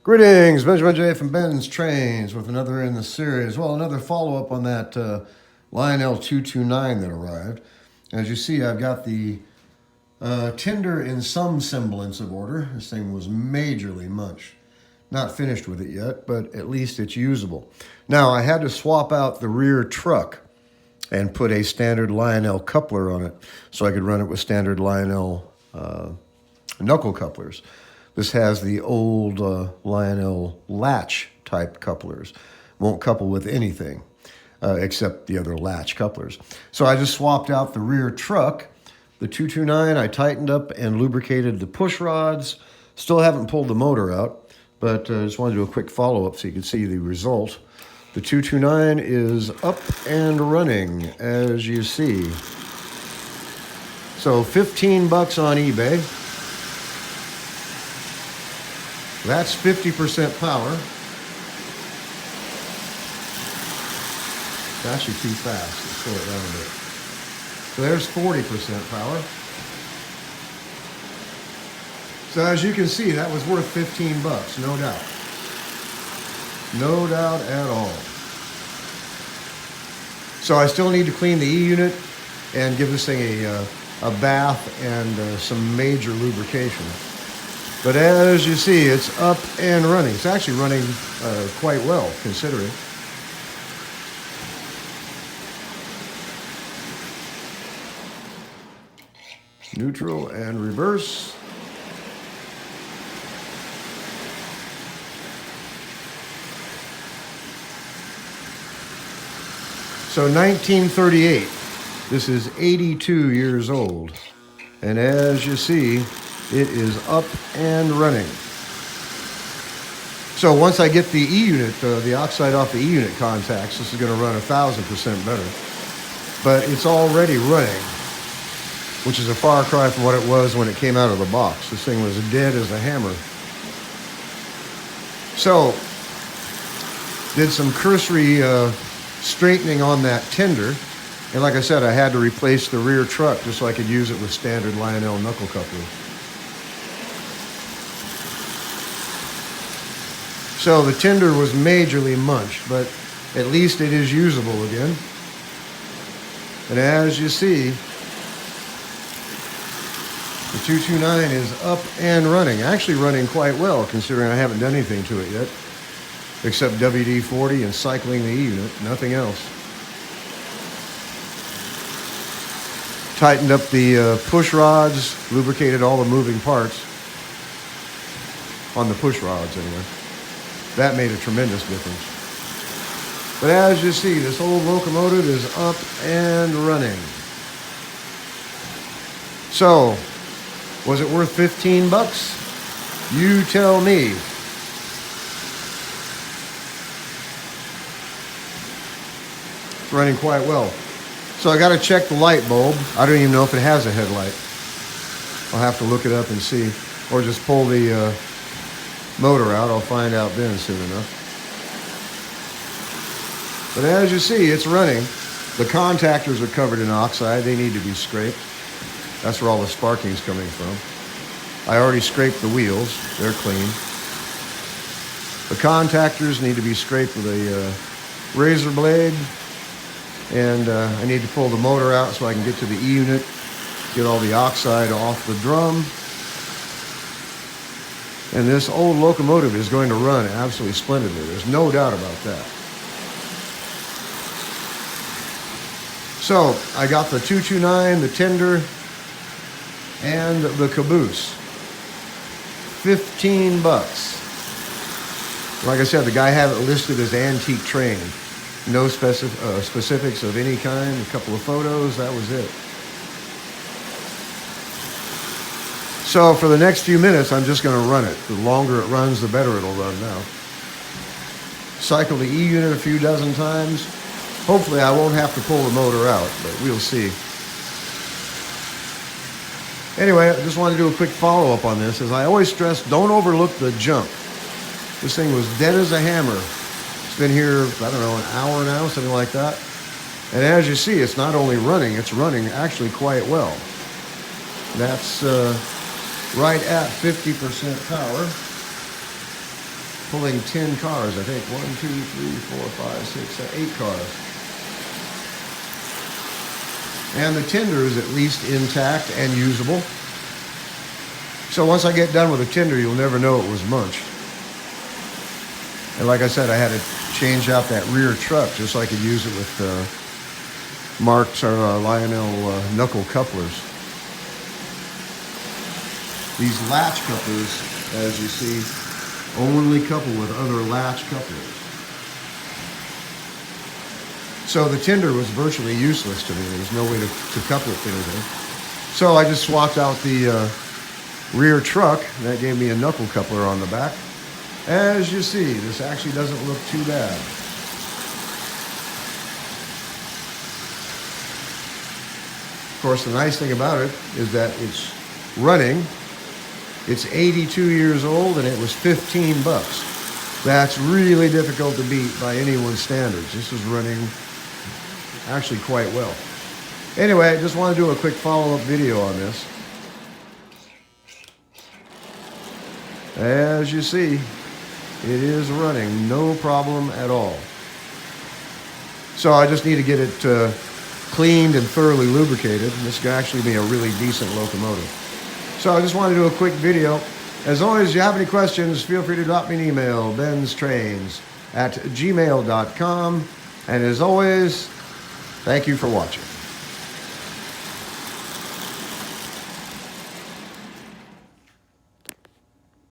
Greetings, Benjamin J from Ben's Trains with another in the series. Well, another follow-up on that Lionel 229 that arrived. As you see, I've got the tinder in some semblance of order. This thing was majorly munched. Not finished with it yet, but at least it's usable. Now, I had to swap out the rear truck and put a standard Lionel coupler on it so I could run it with standard Lionel knuckle couplers. This has the old Lionel latch type couplers. Won't couple with anything except the other latch couplers. So I just swapped out the rear truck. The 229, I tightened up and lubricated the push rods. Still haven't pulled the motor out, but just wanted to do a quick follow-up so you can see the result. The 229 is up and running, as you see. So $15 on eBay. That's 50% power. It's actually too fast. Let's slow it down a bit. So there's 40% power. So as you can see, that was worth $15, no doubt. No doubt at all. So I still need to clean the E-unit and give this thing a bath and some major lubrication. But as you see, it's up and running. It's actually running quite well, considering. Neutral and reverse. So 1938. This is 82 years old. And as you see, it is up and running. So once I get the E-unit, the oxide off the E-unit contacts, this is going to run 1,000% better. But it's already running, which is a far cry from what it was when it came out of the box. This thing was dead as a hammer. So, did some cursory straightening on that tinder. And like I said, I had to replace the rear truck just so I could use it with standard Lionel knuckle couplers. So the tinder was majorly munched, but at least it is usable again. And as you see, the 229 is up and running. Actually running quite well, considering I haven't done anything to it yet, except WD-40 and cycling the E-unit, nothing else. Tightened up the push rods, lubricated all the moving parts on the push rods anyway. That made a tremendous difference. But as you see, this old locomotive is up and running. So, was it worth $15? You tell me. It's running quite well. So I got to check the light bulb. I don't even know if it has a headlight. I'll have to look it up and see, or just pull the motor out. I'll find out then soon enough. But as you see, it's running. The contactors are covered in oxide. They need to be scraped. That's where all the sparking's coming from. I already scraped the wheels. They're clean. The contactors need to be scraped with a razor blade. And I need to pull the motor out so I can get to the E-unit, get all the oxide off the drum. And this old locomotive is going to run absolutely splendidly. There's no doubt about that. So I got the 229, the tinder, and the caboose. $15. Like I said, the guy had it listed as antique train. No specifics of any kind. A couple of photos. That was it. So for the next few minutes, I'm just going to run it. The longer it runs, the better it'll run now. Cycle the E-unit a few dozen times. Hopefully I won't have to pull the motor out, but we'll see. Anyway, I just wanted to do a quick follow-up on this. As I always stress, don't overlook the jump. This thing was dead as a hammer. It's been here, I don't know, an hour now, something like that. And as you see, it's not only running, it's running actually quite well. That's right at 50% power. pulling 10 cars, I think. 1, 2, 3, 4, 5, 6, 7, 8 cars. And the tender is at least intact and usable. So once I get done with the tender, you'll never know it was munched. And like I said, I had to change out that rear truck just so I could use it with Mark's or Lionel knuckle couplers. These latch couplers, as you see, only couple with other latch couplers. So the tender was virtually useless to me. There was no way to couple it to anything. So I just swapped out the rear truck. That gave me a knuckle coupler on the back. As you see, this actually doesn't look too bad. Of course, the nice thing about it is that it's running. It's 82 years old and it was 15 bucks. That's really difficult to beat by anyone's standards. This is running actually quite well. Anyway, I just want to do a quick follow-up video on this. As you see, it is running, no problem at all. So I just need to get it cleaned and thoroughly lubricated. This could actually be a really decent locomotive. So I just want to do a quick video. As always, if you have any questions, feel free to drop me an email, BENZTRAINZ@gmail.com. And as always, thank you for watching.